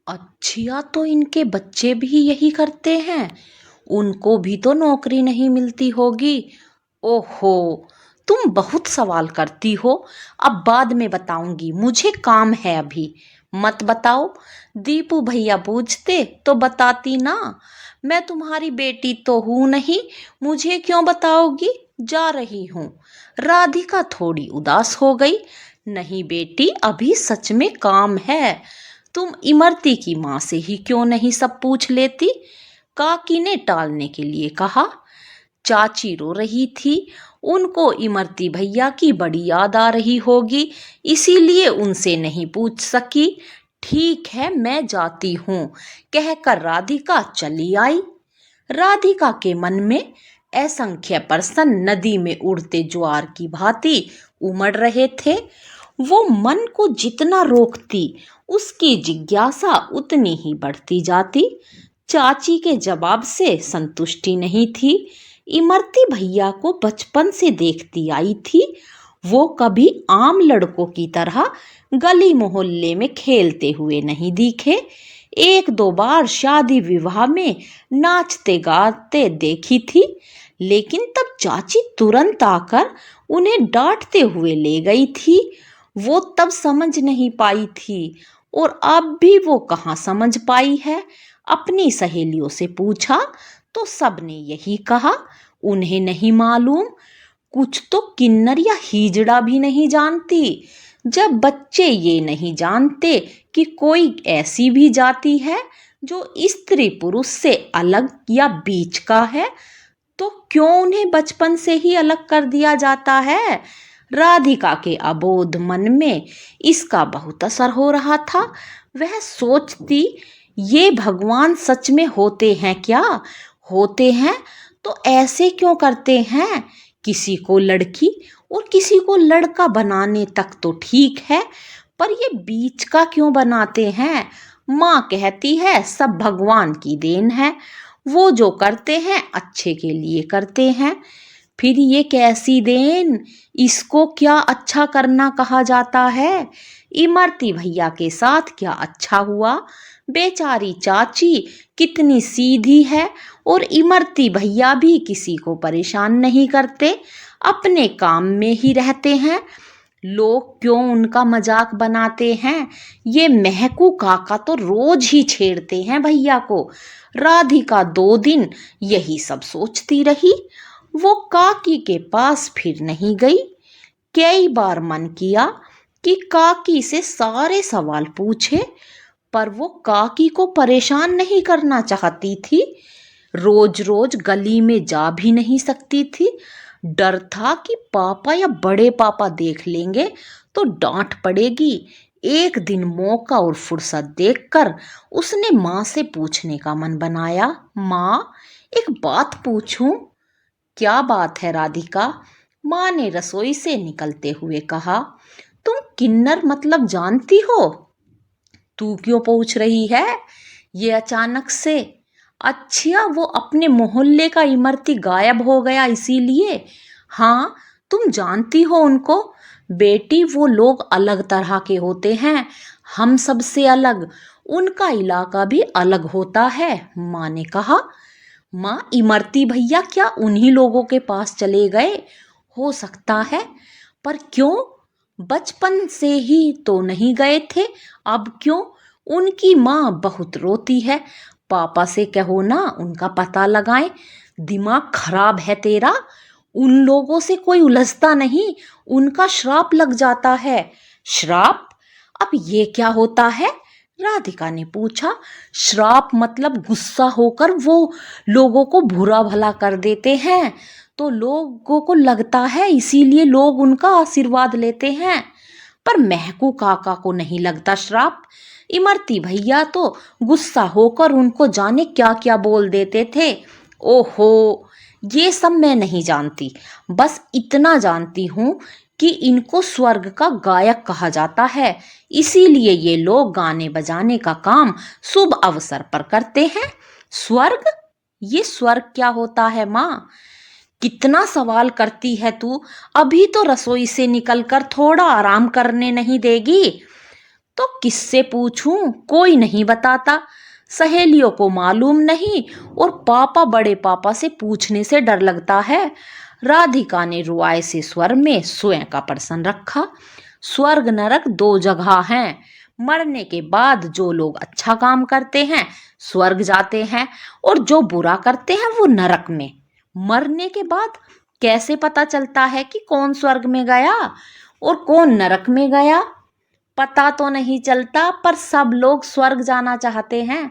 अच्छा, तो इनके बच्चे भी यही करते हैं। उनको भी तो नौकरी नहीं मिलती होगी। ओहो, तुम बहुत सवाल करती हो। अब बाद में बताऊंगी, मुझे काम है अभी। मत बताओ। दीपू भैया पूछते तो बताती ना। मैं तुम्हारी बेटी तो हूं नहीं, मुझे क्यों बताओगी। जा रही हूँ। राधिका थोड़ी उदास हो गई। नहीं बेटी, अभी सच में काम है। तुम इमरती की माँ से ही क्यों नहीं सब पूछ लेती। काकी ने टालने के लिए कहा। चाची रो रही थी। उनको इमरती भैया की बड़ी याद आ रही होगी, इसीलिए उनसे नहीं पूछ सकी। ठीक है, मैं जाती हूँ, कहकर राधिका चली आई। राधिका के मन में असंख्य प्रश्न नदी में उड़ते ज्वार की भांति उमड़ रहे थे। वो मन को जितना रोकती, उसकी जिज्ञासा उतनी ही बढ़ती जाती। चाची के जवाब से संतुष्टि नहीं थी। इमरती भैया को बचपन से देखती आई थी। वो कभी आम लड़कों की तरह गली मोहल्ले में खेलते हुए नहीं दिखे। एक दो बार शादी विवाह में नाचते गाते देखी थी, लेकिन तब चाची तुरंत आकर उन्हें डांटते हुए ले गई थी। वो तब समझ नहीं पाई थी, और अब भी वो कहाँ समझ पाई है। अपनी सहेलियों से पूछा तो सबने यही कहा, उन्हें नहीं मालूम। कुछ तो किन्नर या हिजड़ा भी नहीं जानती। जब बच्चे ये नहीं जानते कि कोई ऐसी भी जाति है जो स्त्री पुरुष से अलग या बीच का है, तो क्यों उन्हें बचपन से ही अलग कर दिया जाता है। राधिका के अबोध मन में इसका बहुत असर हो रहा था। वह सोचती, ये भगवान सच में होते हैं क्या। होते हैं तो ऐसे क्यों करते हैं। किसी को लड़की और किसी को लड़का बनाने तक तो ठीक है, पर ये बीच का क्यों बनाते हैं। माँ कहती है सब भगवान की देन है, वो जो करते हैं अच्छे के लिए करते हैं। फिर ये कैसी देन, इसको क्या अच्छा करना कहा जाता है। इमरती भैया के साथ क्या अच्छा हुआ। बेचारी चाची कितनी सीधी है, और इमरती भैया भी किसी को परेशान नहीं करते, अपने काम में ही रहते हैं। लोग क्यों उनका मजाक बनाते हैं। ये महकू काका तो रोज ही छेड़ते हैं भैया को। राधिका 2 दिन यही सब सोचती रही। वो काकी के पास फिर नहीं गई। कई बार मन किया कि काकी से सारे सवाल पूछे, पर वो काकी को परेशान नहीं करना चाहती थी। रोज रोज गली में जा भी नहीं सकती थी। डर था कि पापा या बड़े पापा देख लेंगे तो डांट पड़ेगी। एक दिन मौका और फुर्सत देखकर उसने माँ से पूछने का मन बनाया। माँ, एक बात पूछूं। क्या बात है राधिका। माँ ने रसोई से निकलते हुए कहा। तुम किन्नर मतलब जानती हो। तू क्यों पूछ रही है ये अचानक से। अच्छा, वो अपने मोहल्ले का इमरती गायब हो गया इसीलिए। हाँ, तुम जानती हो उनको। बेटी, वो लोग अलग तरह के होते हैं, हम सबसे अलग। उनका इलाका भी अलग होता है, माँ ने कहा। माँ, इमरती भैया क्या उन्हीं लोगों के पास चले गए। हो सकता है, पर क्यों। बचपन से ही तो नहीं गए थे, अब क्यों। उनकी माँ बहुत रोती है। पापा से कहो ना, उनका पता लगाएं। दिमाग खराब है तेरा। उन लोगों से कोई उलझता नहीं, उनका श्राप लग जाता है। श्राप। अब ये क्या होता है। राधिका ने पूछा। श्राप मतलब गुस्सा होकर वो लोगों को बुरा भला कर देते हैं, तो लोगों को लगता है इसीलिए लोग उनका आशीर्वाद लेते हैं। पर महकू काका को नहीं लगता श्राप। इमरती भैया तो गुस्सा होकर उनको जाने क्या क्या बोल देते थे। ओहो, ये सब मैं नहीं जानती। बस इतना जानती हूँ कि इनको स्वर्ग का गायक कहा जाता है, इसीलिए ये लोग गाने बजाने का काम शुभ अवसर पर करते हैं। स्वर्ग। ये स्वर्ग क्या होता है माँ। कितना सवाल करती है तू। अभी तो रसोई से निकलकर थोड़ा आराम करने नहीं देगी। तो किससे पूछूं, कोई नहीं बताता। सहेलियों को मालूम नहीं और पापा, बड़े पापा से पूछने से डर लगता है। राधिका ने रुआए से स्वर में स्वयं का प्रश्न रखा। स्वर्ग नरक दो जगह हैं। मरने के बाद जो लोग अच्छा काम करते हैं स्वर्ग जाते हैं और जो बुरा करते हैं वो नरक में। मरने के बाद कैसे पता चलता है कि कौन स्वर्ग में गया और कौन नरक में गया? पता तो नहीं चलता, पर सब लोग स्वर्ग जाना चाहते हैं।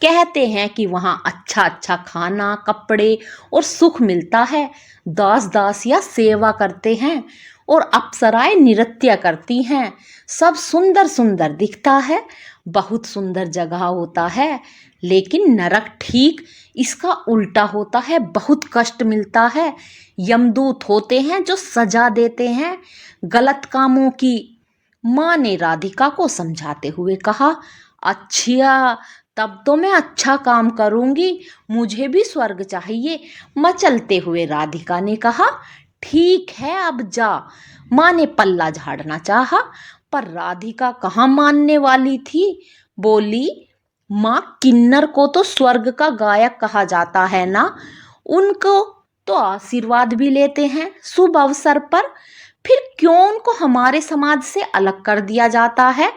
कहते हैं कि वहां अच्छा अच्छा खाना, कपड़े और सुख मिलता है। दास दासियां सेवा करते हैं और अप्सराएं नृत्य करती हैं। सब सुंदर सुंदर दिखता है। बहुत सुंदर जगह होता है। लेकिन नरक ठीक इसका उल्टा होता है। बहुत कष्ट मिलता है। यमदूत होते हैं जो सजा देते हैं गलत कामों की। माँ ने राधिका को समझाते हुए कहा, अच्छा, तब तो मैं अच्छा काम करूंगी, मुझे भी स्वर्ग चाहिए। मचलते हुए राधिका ने कहा, ठीक है अब जा। माँ ने पल्ला झाड़ना चाहा, पर राधिका कहाँ मानने वाली थी। बोली, माँ, किन्नर को तो स्वर्ग का गायक कहा जाता है ना, उनको तो आशीर्वाद भी लेते हैं शुभ अवसर पर। फिर क्यों उनको हमारे समाज से अलग कर दिया जाता है?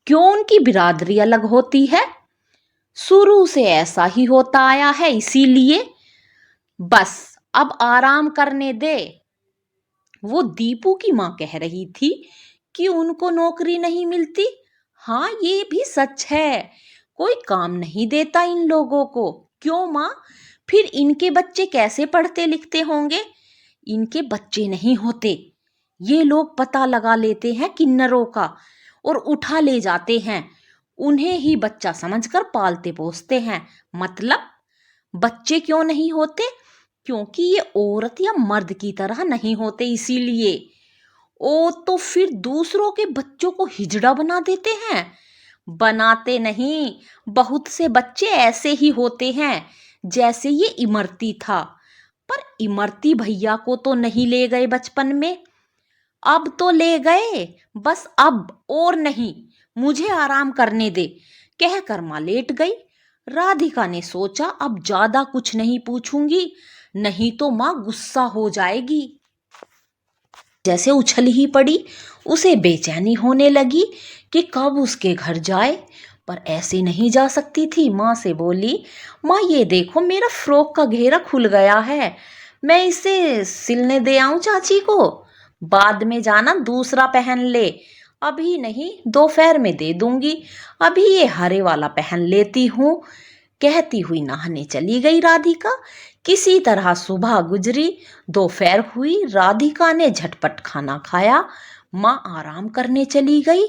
क्यों उनकी बिरादरी अलग होती है? शुरू से ऐसा ही होता आया है, इसीलिए बस अब आराम करने दे। वो दीपू की माँ कह रही थी कि उनको नौकरी नहीं मिलती। हाँ, ये भी सच है, कोई काम नहीं देता इन लोगों को। क्यों माँ, फिर इनके बच्चे कैसे पढ़ते लिखते होंगे? इनके बच्चे नहीं होते, ये लोग पता लगा लेते हैं किन्नरों का और उठा ले जाते हैं। उन्हें ही बच्चा समझकर पालते पोसते हैं। मतलब बच्चे क्यों नहीं होते? क्योंकि ये औरत या मर्द की तरह नहीं होते, इसीलिए। ओ, तो फिर दूसरों के बच्चों को हिजड़ा बना देते हैं? बनाते नहीं, बहुत से बच्चे ऐसे ही होते हैं जैसे ये इमरती था। पर इमरती भैया को तो नहीं ले गए बचपन में। अब तो ले गए, बस अब और नहीं, मुझे आराम करने दे, कहकर माँ लेट गई। राधिका ने सोचा, अब ज्यादा कुछ नहीं पूछूंगी, नहीं तो माँ गुस्सा हो जाएगी। जैसे उछल ही पड़ी। उसे बेचैनी होने लगी कि कब उसके घर जाए, पर ऐसे नहीं जा सकती थी। माँ से बोली, माँ, ये देखो मेरा फ्रॉक का घेरा खुल गया है, मैं इसे सिलने दे आऊं चाची को? बाद में जाना दूसरा पहन ले, अभी नहीं, दोपहर में दे दूंगी, अभी ये हरे वाला पहन लेती हूँ। कहती हुई नहाने चली गई राधिका। किसी तरह सुबह गुजरी, दोपहर हुई, राधिका ने झटपट खाना खाया। माँ आराम करने चली गई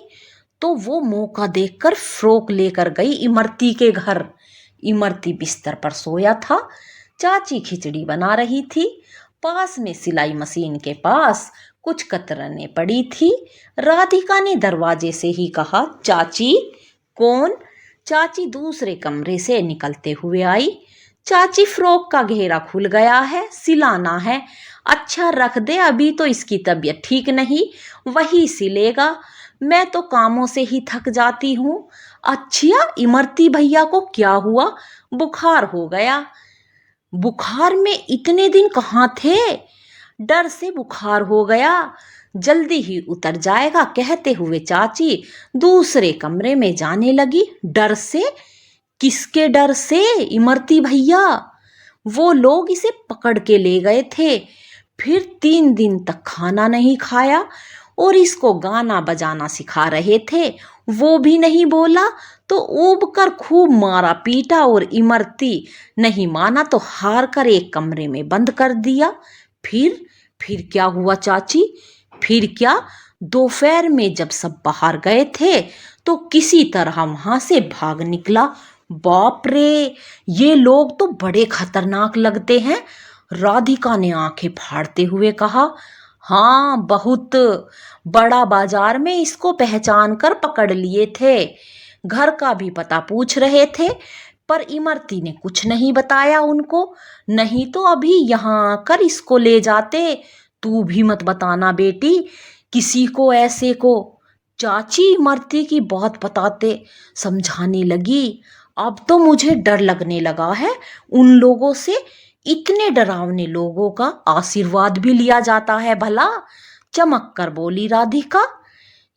तो वो मौका देखकर फ्रॉक लेकर गई इमरती के घर। इमरती बिस्तर पर सोया था। चाची खिचड़ी बना रही थी। पास में सिलाई मशीन के पास कुछ कतरने पड़ी थी। राधिका ने दरवाजे से ही कहा, चाची। कौन? चाची दूसरे कमरे से निकलते हुए आई। चाची, फ्रॉक का घेरा खुल गया है, सिलाना है। अच्छा रख दे, अभी तो इसकी तबीयत ठीक नहीं, वही सिलेगा, मैं तो कामों से ही थक जाती हूँ। अच्छा, इमरती भैया को क्या हुआ? बुखार हो गया। बुखार में इतने दिन कहाँ थे? डर से बुखार हो गया, जल्दी ही उतर जाएगा, कहते हुए चाची दूसरे कमरे में जाने लगी। डर से? किसके डर से? इमरती भैया, वो लोग इसे पकड़ के ले गए थे, फिर 3 दिन तक खाना नहीं खाया और इसको गाना बजाना सिखा रहे थे, वो भी नहीं बोला तो ऊब कर खूब मारा पीटा और इमरती नहीं माना तो हार कर एक कमरे में बंद कर दिया। फिर क्या हुआ चाची? फिर क्या, दोपहर में जब सब बाहर गए थे तो किसी तरह वहां से भाग निकला। बाप रे, ये लोग तो बड़े खतरनाक लगते हैं। राधिका ने आंखें फाड़ते हुए कहा, हाँ, बहुत बड़ा बाजार में इसको पहचान कर पकड़ लिए थे। घर का भी पता पूछ रहे थे, पर इमरती ने कुछ नहीं बताया उनको, नहीं तो अभी यहाँ आकर इसको ले जाते। तू भी मत बताना बेटी किसी को ऐसे को। चाची इमरती की बहुत बताते समझाने लगी। अब तो मुझे डर लगने लगा है उन लोगों से। इतने डरावने लोगों का आशीर्वाद भी लिया जाता है भला? चमक कर बोली राधिका।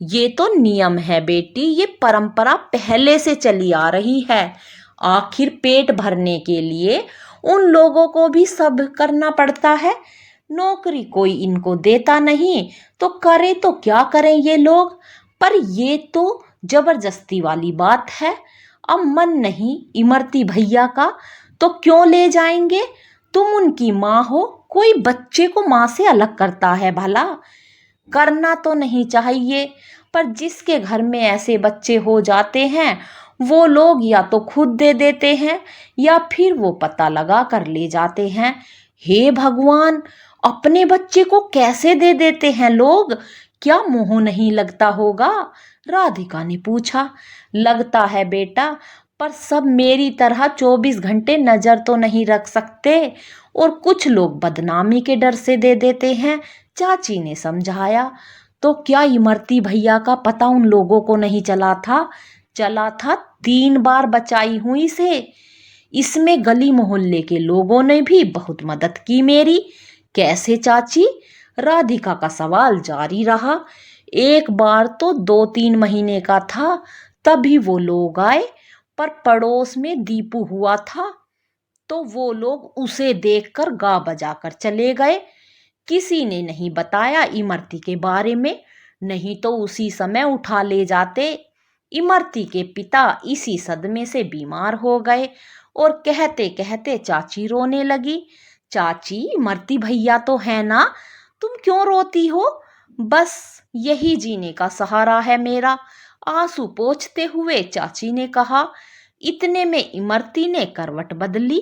ये तो नियम है बेटी, ये परंपरा पहले से चली आ रही है। आखिर पेट भरने के लिए उन लोगों को भी सब करना पड़ता है। नौकरी कोई इनको देता नहीं तो करे तो क्या करें ये लोग। पर ये तो जबरदस्ती वाली बात है। अब मन नहीं इमरती भैया का तो क्यों ले जाएंगे? तुम उनकी माँ हो, कोई बच्चे को माँ से अलग करता है भला? करना तो नहीं चाहिए, पर जिसके घर में ऐसे बच्चे हो जाते हैं वो लोग या तो खुद दे देते हैं या फिर वो पता लगा कर ले जाते हैं। हे भगवान, अपने बच्चे को कैसे दे देते हैं लोग? क्या मोह नहीं लगता होगा? राधिका ने पूछा। लगता है बेटा, पर सब मेरी तरह 24 घंटे नजर तो नहीं रख सकते, और कुछ लोग बदनामी के डर से दे देते हैं, चाची ने समझाया। तो क्या इमरती भैया का पता उन लोगों को नहीं चला था? चला था, 3 बार बचाई हुई से। इसमें गली मोहल्ले के लोगों ने भी बहुत मदद की मेरी। कैसे चाची? राधिका का सवाल जारी रहा। एक बार तो 2-3 महीने का था, तभी वो लोग आए, पर पड़ोस में दीपू हुआ था तो वो लोग उसे देखकर गा बजाकर चले गए। किसी ने नहीं बताया इमरती के बारे में, नहीं तो उसी समय उठा ले जाते। इमरती के पिता इसी सदमे से बीमार हो गए और कहते कहते चाची रोने लगी। चाची, इमरती भैया तो है ना, तुम क्यों रोती हो? बस यही जीने का सहारा है मेरा, आंसू पोंछते हुए चाची ने कहा। इतने में इमरती ने करवट बदली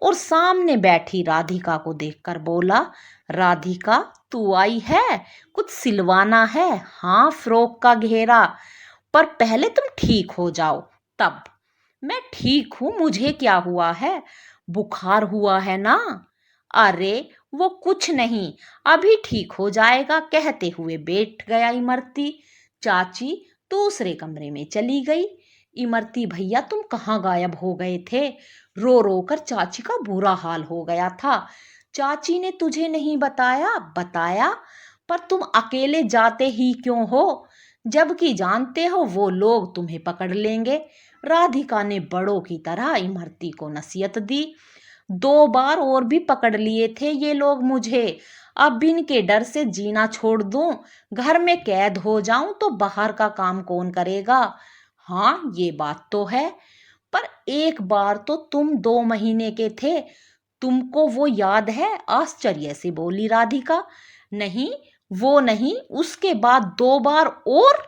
और सामने बैठी राधिका को देखकर बोला, राधिका तू आई है? कुछ सिलवाना है? हाँ, फ्रॉक का घेरा, पर पहले तुम ठीक हो जाओ तब। मैं ठीक हूं, मुझे क्या हुआ है? बुखार हुआ है ना? अरे वो कुछ नहीं, अभी ठीक हो जाएगा, कहते हुए बैठ गया इमरती। चाची दूसरे कमरे में चली गई। इमरती भैया तुम कहाँ गायब हो गए थे? रो रो कर चाची का बुरा हाल हो गया था। चाची ने तुझे नहीं बताया? बताया, पर तुम अकेले जाते ही क्यों हो, जबकि जानते हो वो लोग तुम्हें पकड़ लेंगे। राधिका ने बड़ों की तरह इमरती को नसीहत दी। 2 बार और भी पकड़ लिए थे ये लोग मुझे। अब इनके डर से जीना छोड़ दूं, घर में कैद हो जाऊं तो बाहर का काम कौन करेगा? हाँ, ये बात तो है, पर एक बार तो तुम 2 महीने के थे, तुमको वो याद है? आश्चर्य से बोली राधिका। नहीं, वो नहीं, उसके बाद 2 बार और।